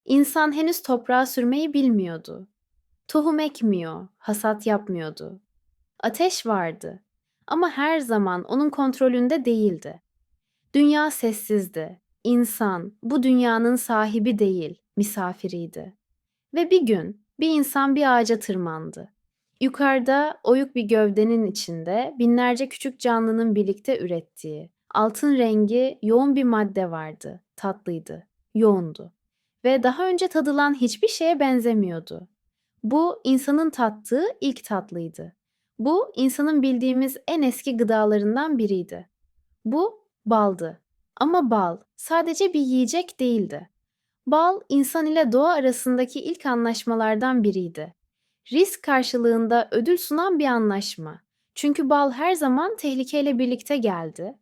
İnsan henüz toprağa sürmeyi bilmiyordu. Tohum ekmiyor, hasat yapmıyordu. Ateş vardı ama her zaman onun kontrolünde değildi. Dünya sessizdi. İnsan bu dünyanın sahibi değil, misafiriydi. Ve bir gün bir insan bir ağaca tırmandı. Yukarıda oyuk bir gövdenin içinde binlerce küçük canlının birlikte ürettiği, altın rengi yoğun bir madde vardı. Tatlıydı, yoğundu ve daha önce tadılan hiçbir şeye benzemiyordu. Bu insanın tattığı ilk tatlıydı. Bu insanın bildiğimiz en eski gıdalarından biriydi. Bu baldı. Ama bal sadece bir yiyecek değildi. Bal, insan ile doğa arasındaki ilk anlaşmalardan biriydi. Risk karşılığında ödül sunan bir anlaşma. Çünkü bal her zaman tehlikeyle birlikte geldi.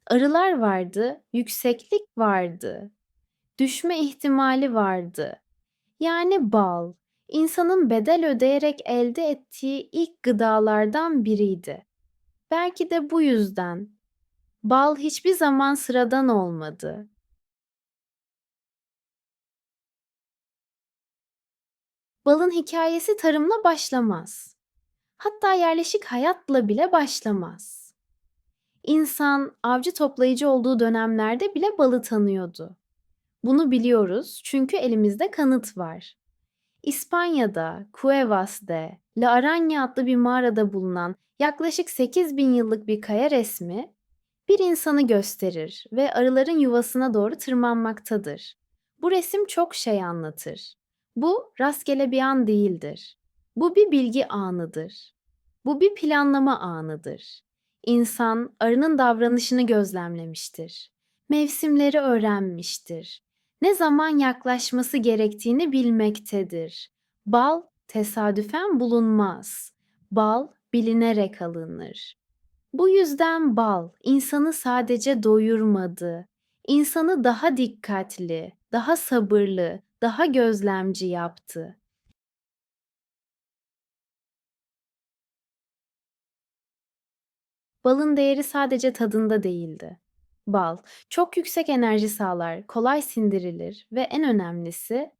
Arılar vardı, yükseklik vardı, düşme ihtimali vardı. Yani bal, insanın bedel ödeyerek elde ettiği ilk gıdalardan biriydi. Belki de bu yüzden bal hiçbir zaman sıradan olmadı. Balın hikayesi tarımla başlamaz. Hatta yerleşik hayatla bile başlamaz. İnsan avcı toplayıcı olduğu dönemlerde bile balı tanıyordu. Bunu biliyoruz çünkü elimizde kanıt var. İspanya'da, Cuevas'de, La Araña adlı bir mağarada bulunan yaklaşık 8.000 yıllık bir kaya resmi bir insanı gösterir ve arıların yuvasına doğru tırmanmaktadır. Bu resim çok şey anlatır. Bu rastgele bir an değildir. Bu bir bilgi anıdır. Bu bir planlama anıdır. İnsan arının davranışını gözlemlemiştir. Mevsimleri öğrenmiştir. Ne zaman yaklaşması gerektiğini bilmektedir. Bal tesadüfen bulunmaz. Bal bilinerek alınır. Bu yüzden bal insanı sadece doyurmadı. İnsanı daha dikkatli, daha sabırlı, daha gözlemci yaptı. Balın değeri sadece tadında değildi. Bal çok yüksek enerji sağlar, kolay sindirilir ve en önemlisi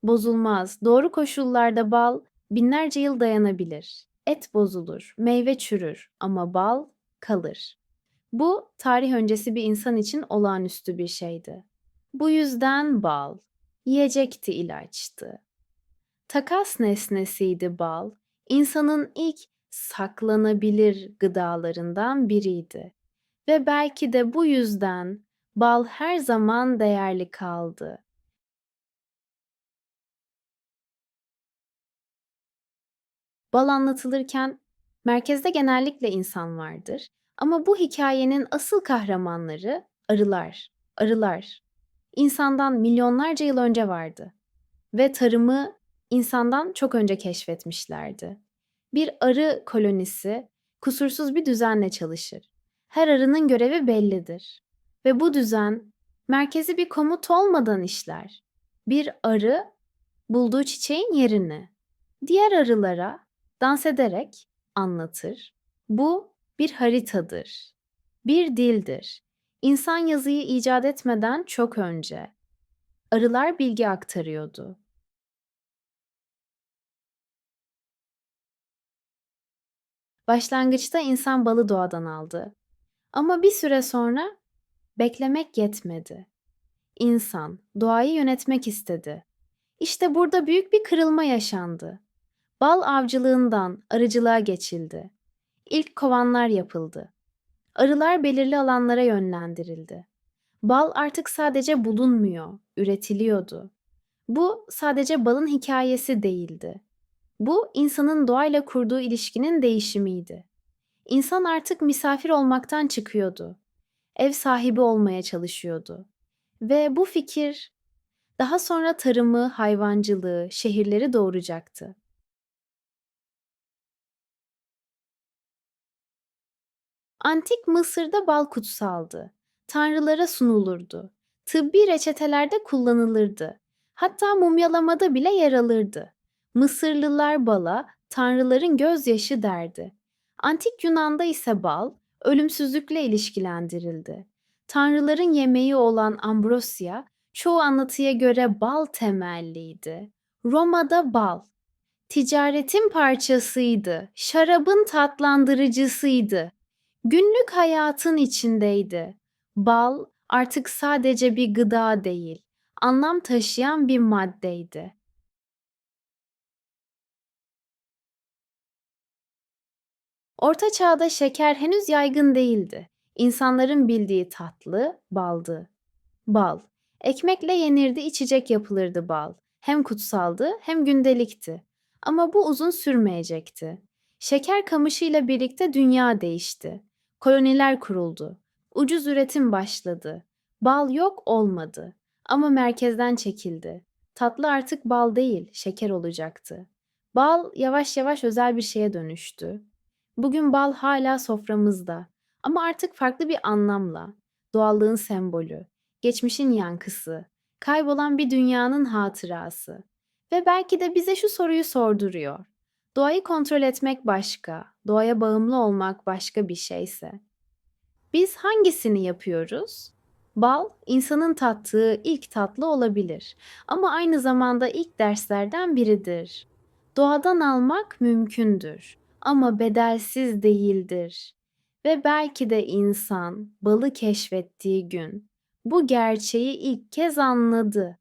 bozulmaz. Doğru koşullarda bal binlerce yıl dayanabilir. Et bozulur, meyve çürür ama bal kalır. Bu tarih öncesi bir insan için olağanüstü bir şeydi. Bu yüzden bal yiyecekti, ilaçtı. Takas nesnesiydi bal. İnsanın ilk saklanabilir gıdalarından biriydi. Ve belki de bu yüzden bal her zaman değerli kaldı. Bal anlatılırken merkezde genellikle insan vardır. Ama bu hikayenin asıl kahramanları arılar. Arılar. İnsandan milyonlarca yıl önce vardı ve tarımı insandan çok önce keşfetmişlerdi. Bir arı kolonisi kusursuz bir düzenle çalışır. Her arının görevi bellidir ve bu düzen merkezi bir komut olmadan işler. Bir arı bulduğu çiçeğin yerini diğer arılara dans ederek anlatır. Bu bir haritadır, bir dildir. İnsan yazıyı icat etmeden çok önce arılar bilgi aktarıyordu. Başlangıçta insan balı doğadan aldı. Ama bir süre sonra beklemek yetmedi. İnsan doğayı yönetmek istedi. İşte burada büyük bir kırılma yaşandı. Bal avcılığından arıcılığa geçildi. İlk kovanlar yapıldı. Arılar belirli alanlara yönlendirildi. Bal artık sadece bulunmuyor, üretiliyordu. Bu sadece balın hikayesi değildi. Bu insanın doğayla kurduğu ilişkinin değişimiydi. İnsan artık misafir olmaktan çıkıyordu. Ev sahibi olmaya çalışıyordu. Ve bu fikir daha sonra tarımı, hayvancılığı, şehirleri doğuracaktı. Antik Mısır'da bal kutsaldı. Tanrılara sunulurdu. Tıbbi reçetelerde kullanılırdı. Hatta mumyalamada bile yer alırdı. Mısırlılar bala tanrıların gözyaşı derdi. Antik Yunan'da ise bal ölümsüzlükle ilişkilendirildi. Tanrıların yemeği olan ambrosya Çoğu anlatıya göre bal temelliydi. Roma'da bal, ticaretin parçasıydı, şarabın tatlandırıcısıydı, günlük hayatın içindeydi. Bal artık sadece bir gıda değil, anlam taşıyan bir maddeydi. Orta Çağ'da şeker henüz yaygın değildi. İnsanların bildiği tatlı baldı. Bal. Ekmekle yenirdi, içecek yapılırdı bal. Hem kutsaldı hem gündelikti. Ama bu uzun sürmeyecekti. Şeker kamışıyla birlikte dünya değişti. Koloniler kuruldu. Ucuz üretim başladı. Bal yok olmadı. Ama merkezden çekildi. Tatlı artık bal değil, şeker olacaktı. Bal yavaş yavaş özel bir şeye dönüştü. Bugün bal hala soframızda ama artık farklı bir anlamla. Doğallığın sembolü, geçmişin yankısı, kaybolan bir dünyanın hatırası. Ve belki de bize şu soruyu sorduruyor. Doğayı kontrol etmek başka, doğaya bağımlı olmak başka bir şeyse. Biz hangisini yapıyoruz? Bal, insanın tattığı ilk tatlı olabilir ama aynı zamanda ilk derslerden biridir. Doğadan almak mümkündür ama bedelsiz değildir. Ve belki de insan balı keşfettiği gün bu gerçeği ilk kez anladı.